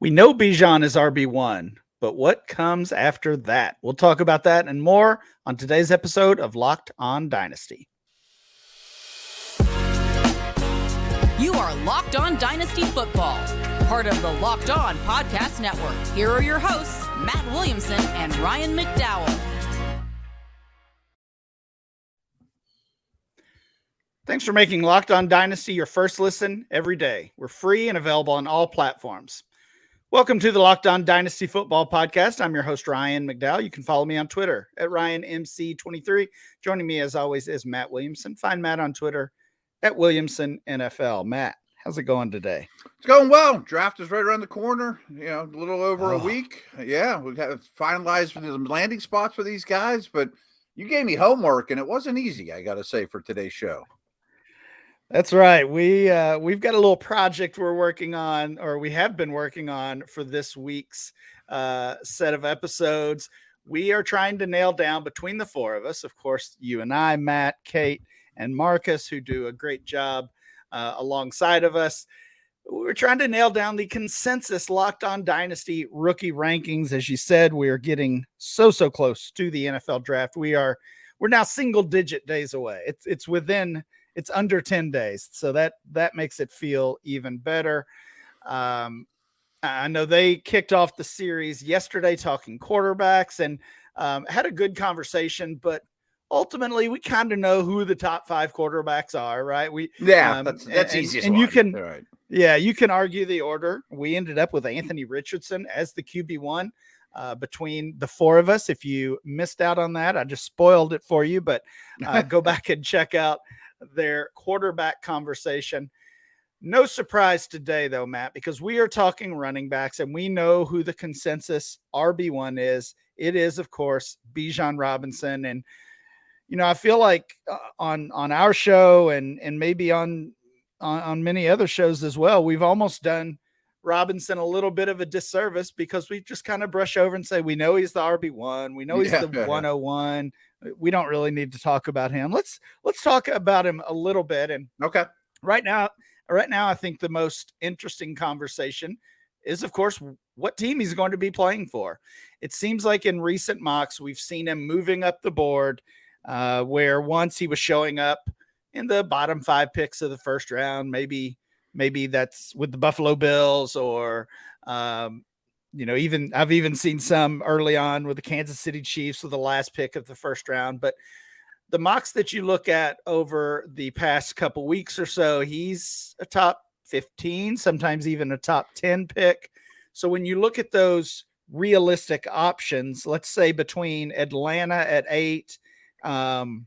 We know Bijan is RB1, but what comes after that? We'll talk about that and more on today's episode of Locked On Dynasty. You are Locked On Dynasty Football, part of the Locked On Podcast Network. Here are your hosts, Matt Williamson and Ryan McDowell. Thanks for making Locked On Dynasty your first listen every day. We're free and available on all platforms. Welcome to the Locked On Dynasty Football Podcast. I'm your host, Ryan McDowell. You can follow me on Twitter at RyanMC23. Joining me, as always, is Matt Williamson. Find Matt on Twitter at WilliamsonNFL. Matt, how's it going today? It's going well. Draft is right around the corner. A little over a week. Yeah, we have finalized the landing spots for these guys, but you gave me homework, and it wasn't easy, I got to say, for today's show. That's right. We've got a little project we're working on, or we have been working on for this week's set of episodes. We are trying to nail down between the four of us, of course, you and I, Matt, Kate, and Marcus, who do a great job alongside of us. We're trying to nail down the consensus Locked On Dynasty rookie rankings. As you said, we are getting so close to the NFL draft. We're now single digit days away. It's under 10 days. So that makes it feel even better. I know they kicked off the series yesterday talking quarterbacks and had a good conversation, but ultimately we kind of know who the top 5 quarterbacks are, right? That's easy. And you can, right. Yeah, you can argue the order. We ended up with Anthony Richardson as the QB1 between the four of us. If you missed out on that, I just spoiled it for you, but go back and check out their quarterback conversation. No surprise today, though, Matt, because we are talking running backs and we know who the consensus RB1 is. It is, of course, Bijan Robinson. And, I feel like on our show and maybe on many other shows as well, we've almost done Robinson a little bit of a disservice because we just kind of brush over and say, we know he's the RB1. We know he's the 101. We don't really need to talk about him. Let's talk about him a little bit. And okay, right now, I think the most interesting conversation is, of course, what team he's going to be playing for. It seems like in recent mocks, we've seen him moving up the board, where once he was showing up in the bottom 5 picks of the first round. Maybe that's with the Buffalo Bills or, I've even seen some early on with the Kansas City Chiefs with the last pick of the first round. But the mocks that you look at over the past couple weeks or so, he's a top 15, sometimes even a top 10 pick. So when you look at those realistic options, let's say between Atlanta at 8, and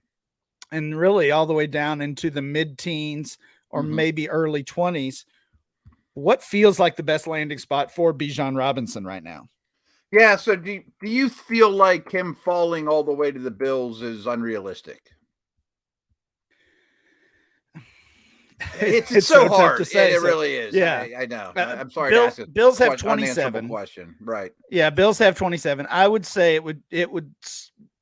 really all the way down into the mid-teens or maybe early 20s, what feels like the best landing spot for Bijan Robinson right now? Yeah, so do you feel like him falling all the way to the Bills is unrealistic? It's so hard to say. It really is. Yeah, I know. I'm sorry to ask it. Bills have 27. Question, right? Yeah, Bills have 27. I would say it would,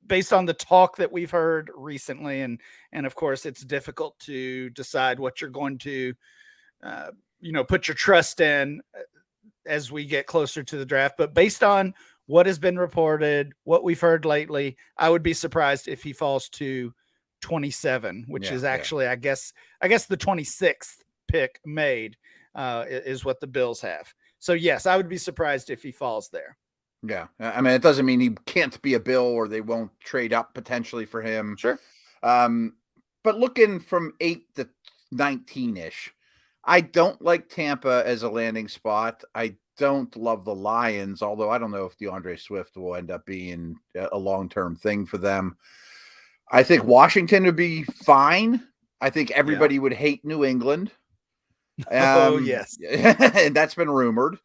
based on the talk that we've heard recently, and of course, it's difficult to decide what you're going to, put your trust in as we get closer to the draft. But based on what has been reported, what we've heard lately, I would be surprised if he falls to 27, which is actually, I guess the 26th pick made is what the Bills have. So yes, I would be surprised if he falls there. Yeah. I mean, it doesn't mean he can't be a Bill or they won't trade up potentially for him. Sure. But looking from 8 to 19-ish, I don't like Tampa as a landing spot. I don't love the Lions, although I don't know if DeAndre Swift will end up being a long-term thing for them. I think Washington would be fine. I think everybody would hate New England. Yes. And that's been rumored.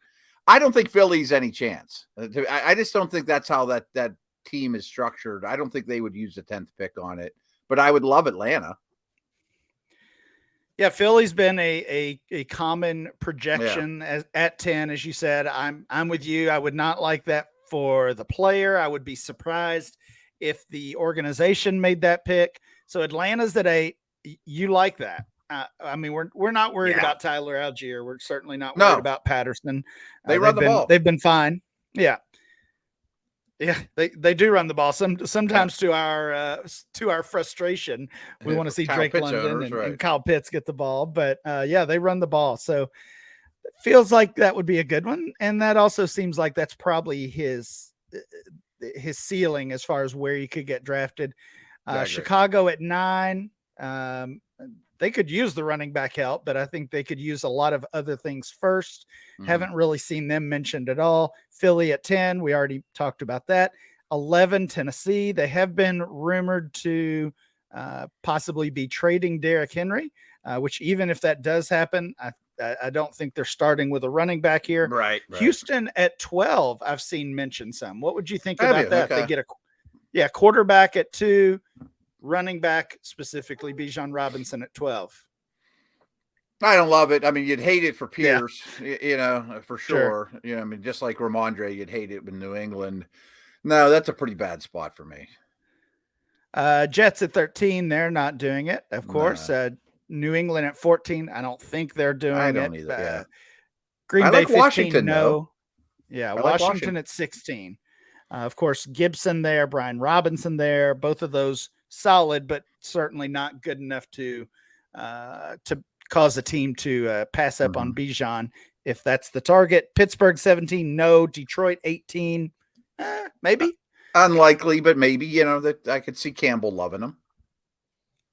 I don't think Philly's any chance. I just don't think that's how that team is structured. I don't think they would use the 10th pick on it, but I would love Atlanta. Yeah, Philly's been a common projection at 10, as you said. I'm with you. I would not like that for the player. I would be surprised if the organization made that pick. So Atlanta's at 8. You like that? I mean, we're not worried about Tyler Algier. We're certainly not No. worried about Patterson. They run the ball. They've been fine. Yeah. Yeah, they do run the ball. Sometimes to our frustration, we want to see Drake Pitts London owners, and Kyle Pitts get the ball. But yeah, they run the ball. So it feels like that would be a good one. And that also seems like that's probably his ceiling as far as where he could get drafted. Chicago at 9. They could use the running back help, but I think they could use a lot of other things first. Haven't really seen them mentioned at all. Philly at 10. We already talked about that. 11, Tennessee. They have been rumored to possibly be trading Derrick Henry, which even if that does happen, I don't think they're starting with a running back here. Right. Houston at 12. I've seen mentioned some. What would you think about that? Okay. They get quarterback at 2. Running back, specifically Bijan Robinson at 12. I don't love it. I mean, you'd hate it for Pierce, for sure. I mean, just like Ramondre, you'd hate it in New England. No, that's a pretty bad spot for me. Jets at 13, they're not doing it, of course. New England at 14, I don't think they're doing it. I don't either. Green I Bay like 15, Washington, no. Though. Yeah, I Washington at 16. Of course, Gibson there, Brian Robinson there, both of those solid, but certainly not good enough to cause a team to pass up on Bijan if that's the target. Pittsburgh 17, no. Detroit 18, maybe. Unlikely, but maybe, that I could see Campbell loving them.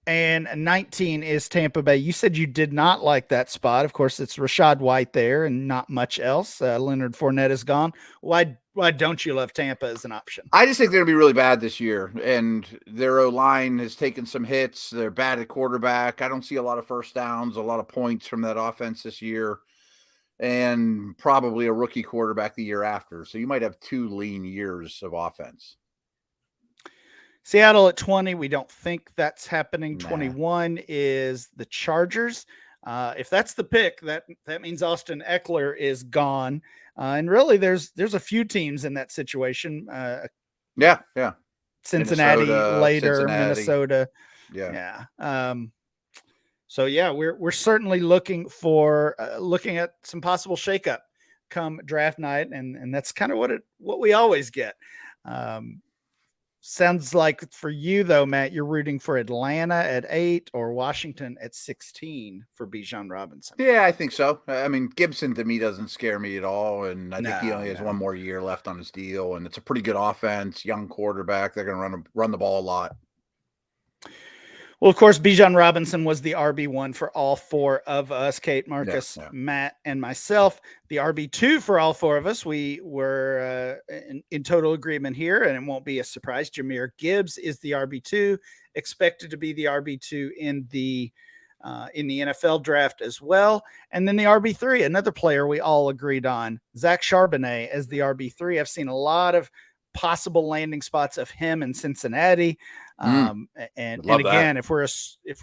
And 19 is Tampa Bay. You said you did not like that spot. Of course, it's Rachaad White there and not much else. Leonard Fournette is gone. Why don't you love Tampa as an option? I just think they're going to be really bad this year, and their O-line has taken some hits. They're bad at quarterback. I don't see a lot of first downs, a lot of points from that offense this year, and probably a rookie quarterback the year after. So you might have 2 lean years of offense. Seattle at 20. We don't think that's happening. 21 is the Chargers. If that's the pick, that means Austin Eckler is gone. And really, there's a few teams in that situation. Yeah. Cincinnati later, Minnesota. Yeah. So yeah, we're certainly looking at some possible shakeup come draft night, and that's kind of what we always get. Sounds like for you though, Matt, you're rooting for Atlanta at 8 or Washington at 16 for Bijan Robinson. Yeah, I think so. I mean, Gibson to me doesn't scare me at all, and I think he only has 1 more year left on his deal, and it's a pretty good offense, young quarterback. They're going to run the ball a lot. Well, of course, Bijan Robinson was the RB1 for all 4 of us, Kate, Marcus, Matt, and myself. The RB2 for all 4 of us. We were in total agreement here, and it won't be a surprise. Jahmyr Gibbs is the RB2, expected to be the RB2 in the NFL draft as well. And then the RB3, another player we all agreed on, Zach Charbonnet as the RB3. I've seen a lot of possible landing spots of him in Cincinnati. And again, if we're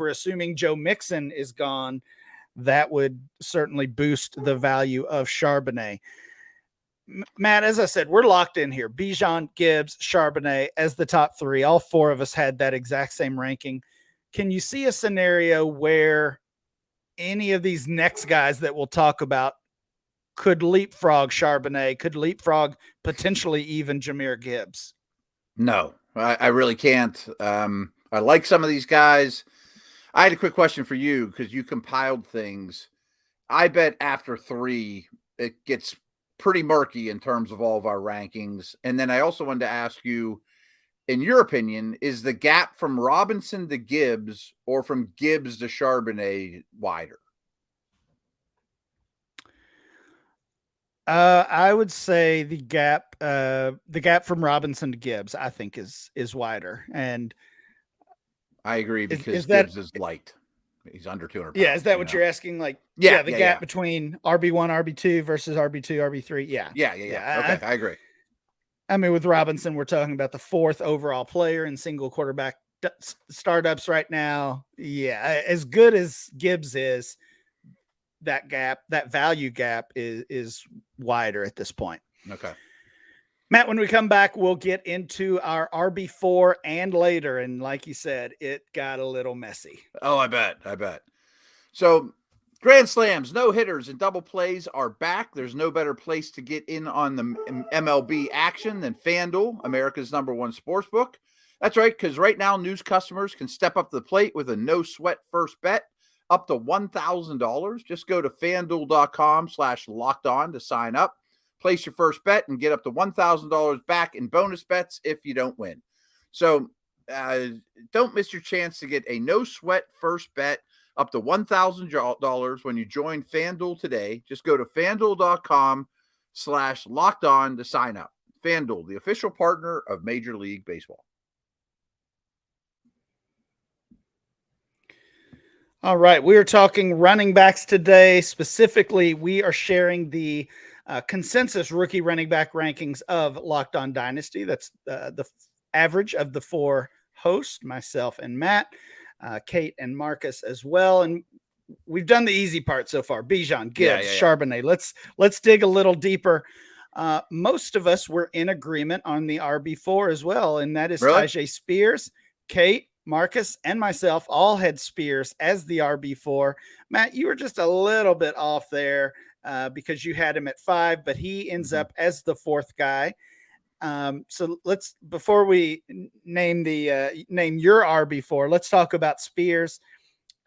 assuming Joe Mixon is gone, that would certainly boost the value of Charbonnet. Matt, as I said, we're locked in here. Bijan, Gibbs, Charbonnet as the top 3. All 4 of us had that exact same ranking. Can you see a scenario where any of these next guys that we'll talk about could leapfrog Charbonnet, could leapfrog potentially even Jahmyr Gibbs? No, I really can't. I like some of these guys. I had a quick question for you because you compiled things. I bet after 3, it gets pretty murky in terms of all of our rankings. And then I also wanted to ask you, in your opinion, is the gap from Robinson to Gibbs or from Gibbs to Charbonnet wider? I would say the gap from Robinson to Gibbs, I think is wider. And I agree because Gibbs is light. He's under 200 pounds. Yeah. Is that what you're asking? Like, the gap between RB1, RB2 versus RB2, RB3. Yeah. Okay. I agree. I mean, with Robinson, we're talking about the 4th overall player in single quarterback startups right now. Yeah. As good as Gibbs is, that value gap is wider at this point. Okay. Matt, when we come back, we'll get into our RB4 and later. And like you said, it got a little messy. Oh, I bet. So grand slams, no hitters, and double plays are back. There's no better place to get in on the MLB action than FanDuel, America's #1 sportsbook. That's right, because right now news customers can step up to the plate with a no sweat first bet up to $1,000. Just go to FanDuel.com/lockedon to sign up. Place your first bet and get up to $1,000 back in bonus bets if you don't win. So don't miss your chance to get a no sweat first bet up to $1,000 when you join FanDuel today. Just go to FanDuel.com/lockedon to sign up. FanDuel, the official partner of Major League Baseball. All right. We are talking running backs today. Specifically, we are sharing the consensus rookie running back rankings of Locked On Dynasty. That's the average of the four hosts, myself and Matt, Kate and Marcus as well. And we've done the easy part so far. Bijan, Gibbs, Charbonnet. Let's dig a little deeper. Most of us were in agreement on the RB4 as well, and that is Tyjae Spears. Kate, Marcus, and myself all had Spears as the RB4. Matt, you were just a little bit off there because you had him at 5, but he ends up as the 4th guy. So let's, before we name your RB4, let's talk about Spears.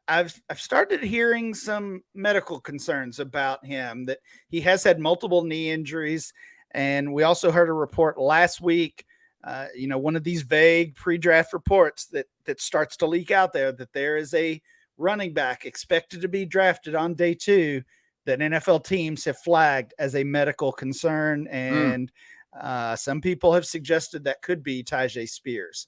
I've started hearing some medical concerns about him, that he has had multiple knee injuries. And we also heard a report last week, one of these vague pre-draft reports that starts to leak out there, that there is a running back expected to be drafted on day 2 that NFL teams have flagged as a medical concern. And some people have suggested that could be Tyjae Spears.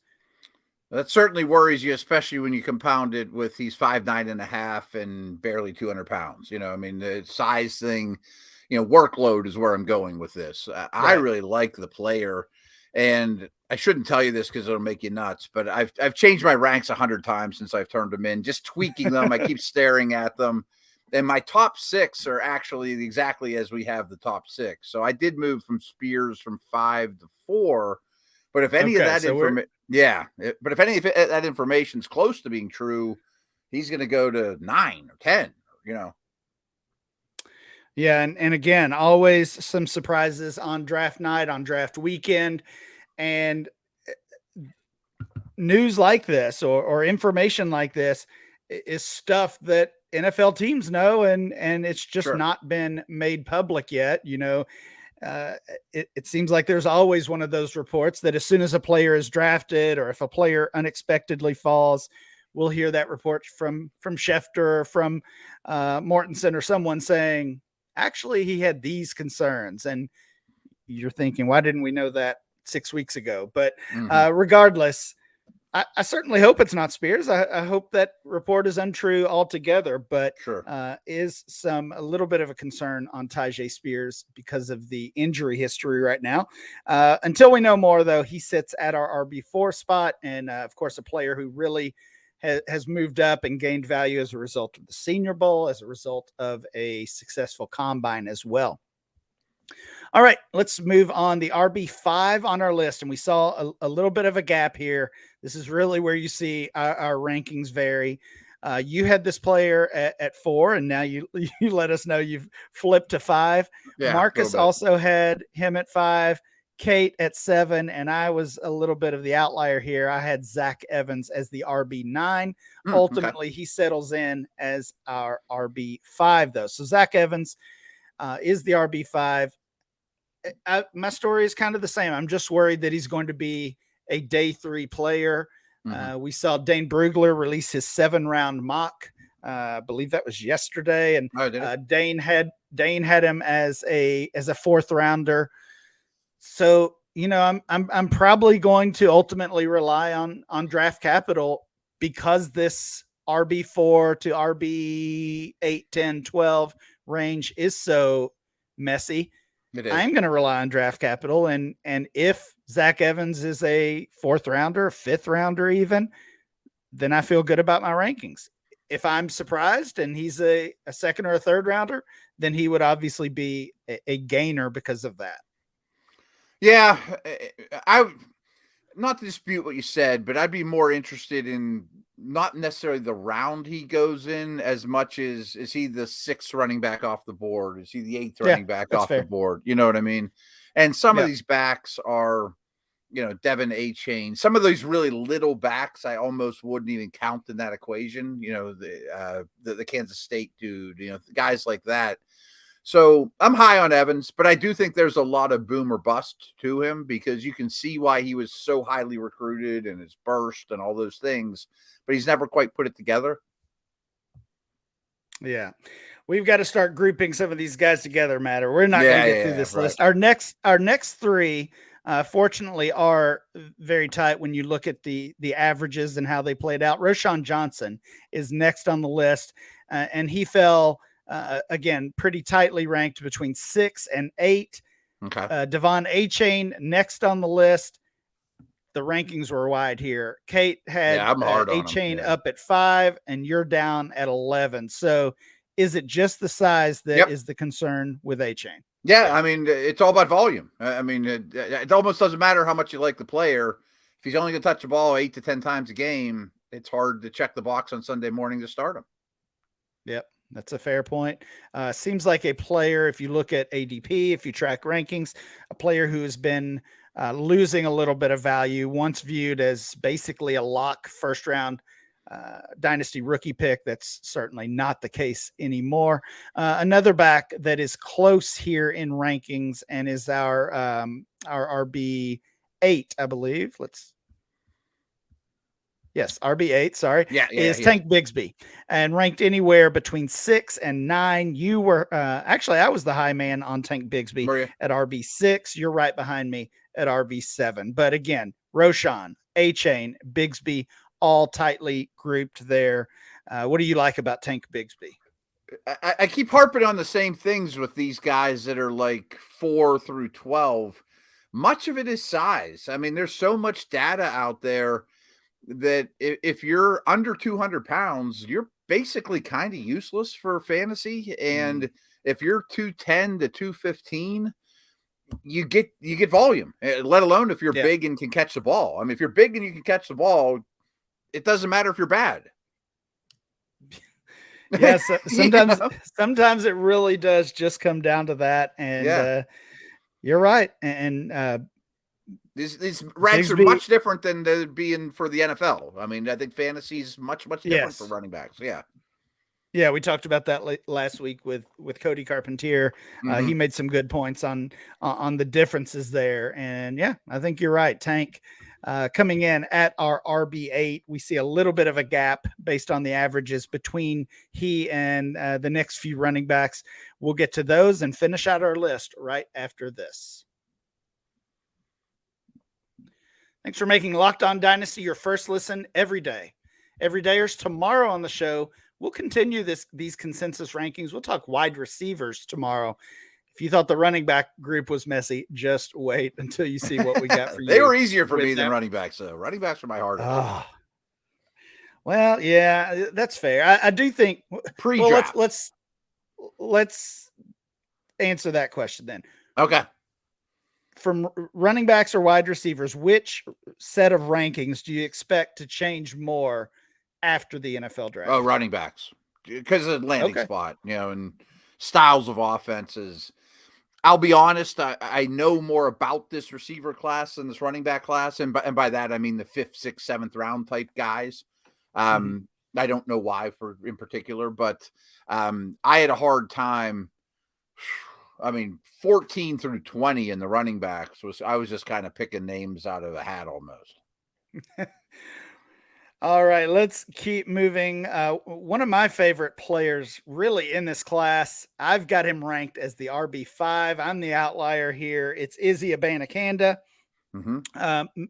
That certainly worries you, especially when you compound it with he's 5'9.5" and barely 200 pounds. The size thing, workload is where I'm going with this. Right. I really like the player, and I shouldn't tell you this because it'll make you nuts, but I've changed my ranks 100 times since I've turned them in, just tweaking them. I keep staring at them, and my top 6 are actually exactly as we have the top 6. So I did move from Spears from 5 to 4. But if any of that information, but if any of that information is close to being true, he's going to go to 9 or 10. Yeah, and again, always some surprises on draft night, on draft weekend, and news like this or information like this is stuff that NFL teams know, and it's just not been made public yet. It seems like there's always one of those reports that as soon as a player is drafted, or if a player unexpectedly falls, we'll hear that report from Schefter, from Mortensen, or someone saying, actually, he had these concerns. And you're thinking, why didn't we know that 6 weeks ago? But regardless, I certainly hope it's not Spears. I hope that report is untrue altogether, but is a little bit of a concern on Tyjae Spears because of the injury history right now. Until we know more, though, he sits at our RB4 spot, and of course, a player who really has moved up and gained value as a result of the Senior Bowl, as a result of a successful combine as well. All right, let's move on. The RB5 on our list, and we saw a little bit of a gap here. This is really where you see our rankings vary. You had this player at 4, and now you let us know you've flipped to 5. Yeah, Marcus also had him at 5, Kate at 7, and I was a little bit of the outlier here. I had Zach Evans as the RB9. Ultimately, he settles in as our RB5, though. So Zach Evans is the RB5. My story is kind of the same. I'm just worried that he's going to be a day 3 player. We saw Dane Brugler release his 7-round mock. I believe that was yesterday, and Dane had him as a 4th rounder. So I'm probably going to ultimately rely on draft capital, because this RB4 to RB 8, 10, 12 range is so messy. I'm going to rely on draft capital. And if Zach Evans is a 4th rounder, 5th rounder even, then I feel good about my rankings. If I'm surprised and he's a 2nd or a 3rd rounder, then he would obviously be a gainer because of that. Yeah, I not to dispute what you said, but I'd be more interested in not necessarily the round he goes in as much as, is he the 6th running back off the board? Is he the 8th running back off the board? You know what I mean? And some of these backs are, Devin A-Chain. Some of these really little backs, I almost wouldn't even count in that equation. The Kansas State dude, guys like that. So I'm high on Evans, but I do think there's a lot of boom or bust to him, because you can see why he was so highly recruited and his burst and all those things, but he's never quite put it together. Yeah. We've got to start grouping some of these guys together, Matt, or we're not going to get through this list. Our next three, fortunately, are very tight when you look at the averages and how they played out. Roschon Johnson is next on the list, and he fell again pretty tightly ranked between 6 and 8. Okay. Devon A-Chain next on the list. The rankings were wide here. Kate had A-Chain up at 5, and you're down at 11. So is it just the size that is the concern with A-Chain? Yeah, I mean, it's all about volume. I mean, it almost doesn't matter how much you like the player. If he's only going to touch the ball 8 to 10 times a game, it's hard to check the box on Sunday morning to start him. Yep, that's a fair point. Seems like a player, if you look at ADP, if you track rankings, a player who has been losing a little bit of value, once viewed as basically a lock first-round Dynasty rookie pick. That's certainly not the case anymore. Another back that is close here in rankings and is our RB8, I believe. RB8, sorry. Is Tank Bigsby, and ranked anywhere between 6 and 9. You were actually, I was the high man on Tank Bigsby at RB6. You're right behind me at RB7. But again, Roschon, A-Chain, Bigsby, all tightly grouped there. What do you like about Tank Bigsby? I keep harping on the same things with these guys that are like 4 through 12. Much of it is size. I mean, there's so much data out there that if you're under 200 pounds, you're basically kind of useless for fantasy. And if you're 210 to 215, you get volume, let alone if you're big and can catch the ball. I mean, if you're big and you can catch the ball, it doesn't matter if you're bad. Yes. Sometimes it really does just come down to that. And you're right. And these ranks are much different than they're being for the NFL. I mean, I think fantasy is much different for running backs. Yeah, we talked about that last week with Cody Carpentier. He made some good points on the differences there. And I think you're right. Tank coming in at our RB8. We see a little bit of a gap based on the averages between he and the next few running backs. We'll get to those and finish out our list right after this. Thanks for making Locked On Dynasty your first listen every day. Every dayers, tomorrow on the show, we'll continue these consensus rankings. We'll talk wide receivers tomorrow. If you thought the running back group was messy, just wait until you see what we got for you. They were easier for me than running backs, though. Running backs are my hardest. Well, yeah, that's fair. I do think pre-draft. Well, let's answer that question then. Okay. From running backs or wide receivers, which set of rankings do you expect to change more after the NFL draft? Oh, running backs, because of the landing spot, and styles of offenses. I'll be honest, I know more about this receiver class than this running back class, and by that I mean the 5th, 6th, 7th round type guys. I don't know why in particular, but I had a hard time. I mean, 14 through 20 in the running backs I was just kind of picking names out of a hat almost. All right, let's keep moving. One of my favorite players really in this class, I've got him ranked as the RB5. I'm the outlier here. It's Izzy Abanikanda.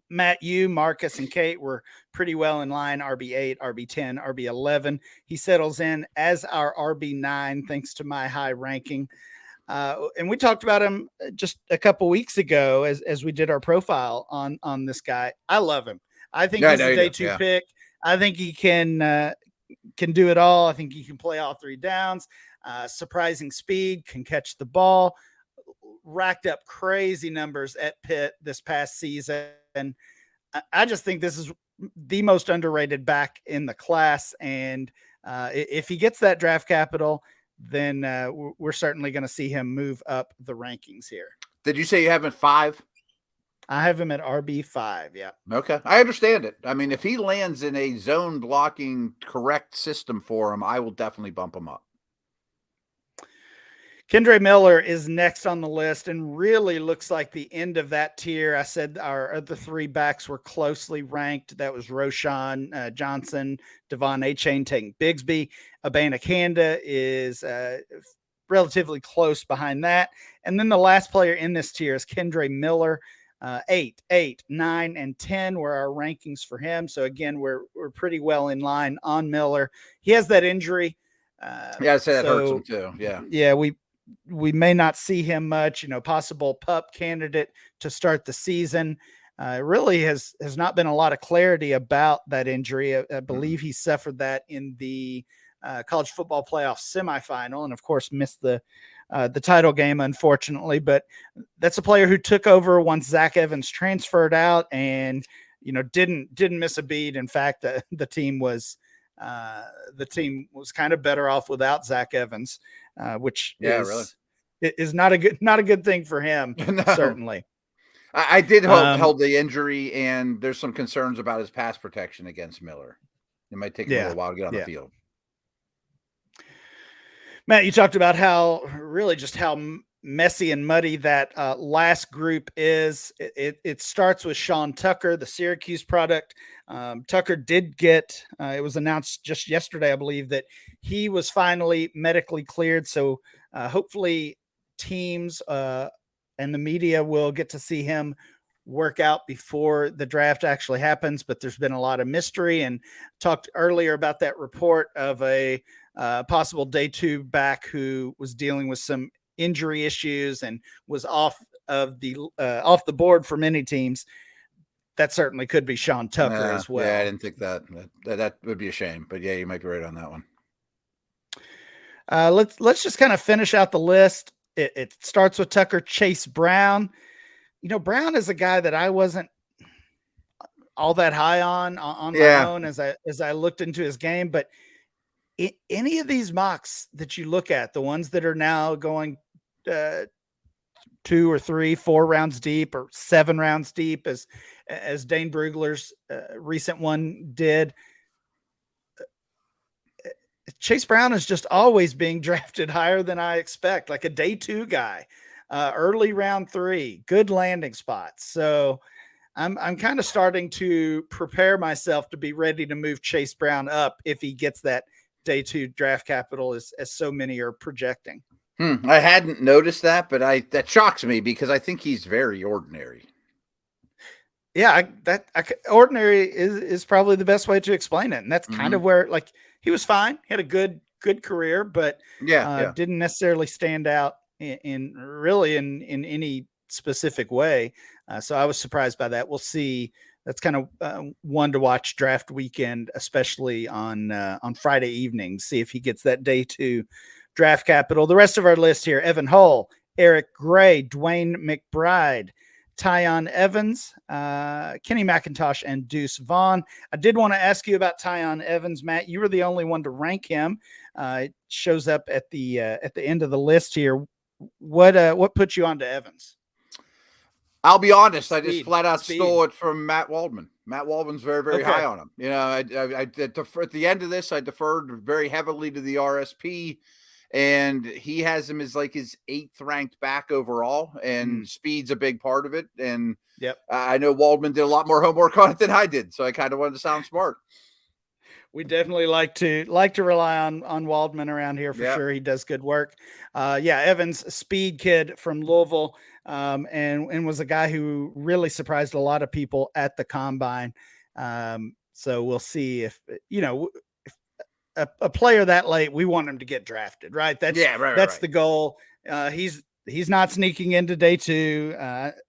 Matt, you, Marcus, and Kate were pretty well in line. RB8, RB10, RB11. He settles in as our RB9 thanks to my high ranking. And we talked about him just a couple weeks ago as we did our profile on this guy. I love him. I think he's a day 2 pick. I think he can do it all. I think he can play all 3 downs. Surprising speed, can catch the ball. Racked up crazy numbers at Pitt this past season. And I just think this is the most underrated back in the class. And if he gets that draft capital, then we're certainly going to see him move up the rankings here. Did you say you have him at 5? I have him at RB5. Yeah. Okay. I understand it. I mean, if he lands in a zone blocking correct system for him, I will definitely bump him up. Kendre Miller is next on the list and really looks like the end of that tier. I said our other 3 backs were closely ranked. That was Roschon Johnson, Devon Achane taking Bigsby. Abanikanda is relatively close behind that. And then the last player in this tier is Kendre Miller. 8, 9, and 10 were our rankings for him. So again, we're pretty well in line on Miller. He has that injury. Yeah, I say that hurts him too. Yeah. Yeah, we may not see him much, possible pup candidate to start the season. Really has not been a lot of clarity about that injury. I believe he suffered that in the college football playoff semifinal, and of course missed the title game, unfortunately. But that's a player who took over once Zach Evans transferred out, and didn't miss a beat. In fact, the team was kind of better off without Zach Evans, which is not a good thing for him. No. Certainly. I did hold the injury, and there's some concerns about his pass protection against Miller. It might take him a little while to get on the field. Matt, you talked about how messy and muddy that last group is. It starts with Sean Tucker, the Syracuse product. Tucker did get, it was announced just yesterday, I believe, that he was finally medically cleared. So hopefully teams and the media will get to see him work out before the draft actually happens. But there's been a lot of mystery, and talked earlier about that report of a possible day 2 back who was dealing with some injury issues and was off the board for many teams. That certainly could be Sean Tucker as well. Yeah, I didn't think that would be a shame, but yeah, you might be right on that one. Let's just kind of finish out the list. It starts with Tucker. Chase Brown. Brown is a guy that I wasn't all that high on my own as I looked into his game, but any of these mocks that you look at, the ones that are now going 2 or 3, 4 rounds deep, or 7 rounds deep, as Dane Brugler's recent one did, Chase Brown is just always being drafted higher than I expect, like a day 2 guy, early round 3, good landing spots. So I'm kind of starting to prepare myself to be ready to move Chase Brown up if he gets that day 2 draft capital, as so many are projecting. I hadn't noticed that, but that shocks me because I think he's very ordinary. Yeah, ordinary is probably the best way to explain it, and that's kind of where, like, he was fine. He had a good career, but didn't necessarily stand out in any specific way. So I was surprised by that. We'll see. That's kind of one to watch draft weekend, especially on Friday evening. See if he gets that day 2 draft capital. The rest of our list here: Evan Hull, Eric Gray, Dwayne McBride, Tyon Evans, Kenny McIntosh, and Deuce Vaughn. I did want to ask you about Tyon Evans, Matt. You were the only one to rank him. It shows up at the end of the list here. What put you onto Evans? I'll be honest. I just flat out stole it from Matt Waldman. Matt Waldman's very, very high on him. I defer, at the end of this, I deferred very heavily to the RSP, and he has him as like his 8th ranked back overall, and speed's a big part of it. And I know Waldman did a lot more homework on it than I did, so I kind of wanted to sound smart. We definitely like to rely on Waldman around here for sure. He does good work. Evans, a speed kid from Louisville, and was a guy who really surprised a lot of people at the combine. So we'll see if a player that late, we want him to get drafted, right? That's the goal. He's not sneaking into day 2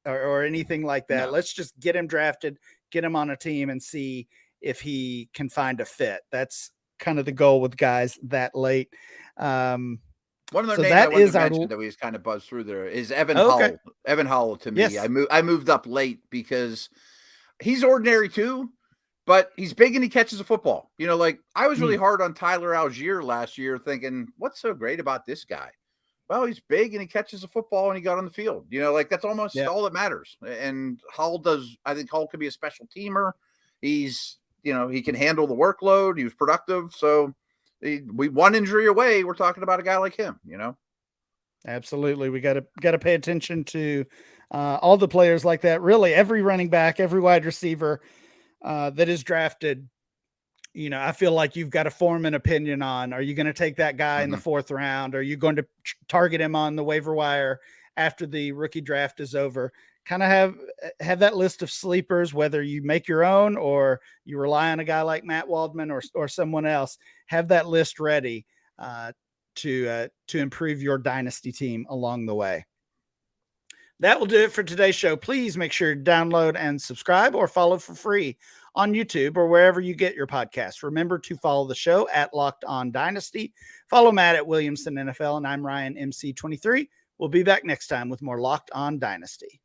or anything like that. No. Let's just get him drafted, get him on a team, and see if he can find a fit. That's kind of the goal with guys that late. One of the names I wanted to mention that we just kind of buzzed through there is Evan Hull. Okay. Evan Hull, to me, yes. I moved up late because he's ordinary too, but he's big and he catches a football. You know, like I was really hard on Tyler Algier last year thinking, what's so great about this guy? Well, he's big and he catches a football and he got on the field. You know, like that's almost all that matters. And I think Hull could be a special teamer. He's, you know, he can handle the workload. He was productive. So we one injury away. We're talking about a guy like him, you know? Absolutely. We got to pay attention to all the players like that. Really, every running back, every wide receiver that is drafted. You know, I feel like you've got to form an opinion on, are you going to take that guy in the 4th round? Are you going to target him on the waiver wire after the rookie draft is over? Kind of have that list of sleepers, whether you make your own or you rely on a guy like Matt Waldman or someone else. Have that list ready to improve your dynasty team along the way. That will do it for today's show. Please make sure to download and subscribe or follow for free on YouTube or wherever you get your podcasts. Remember to follow the show at Locked On Dynasty. Follow Matt at Williamson NFL, and I'm Ryan MC23. We'll be back next time with more Locked On Dynasty.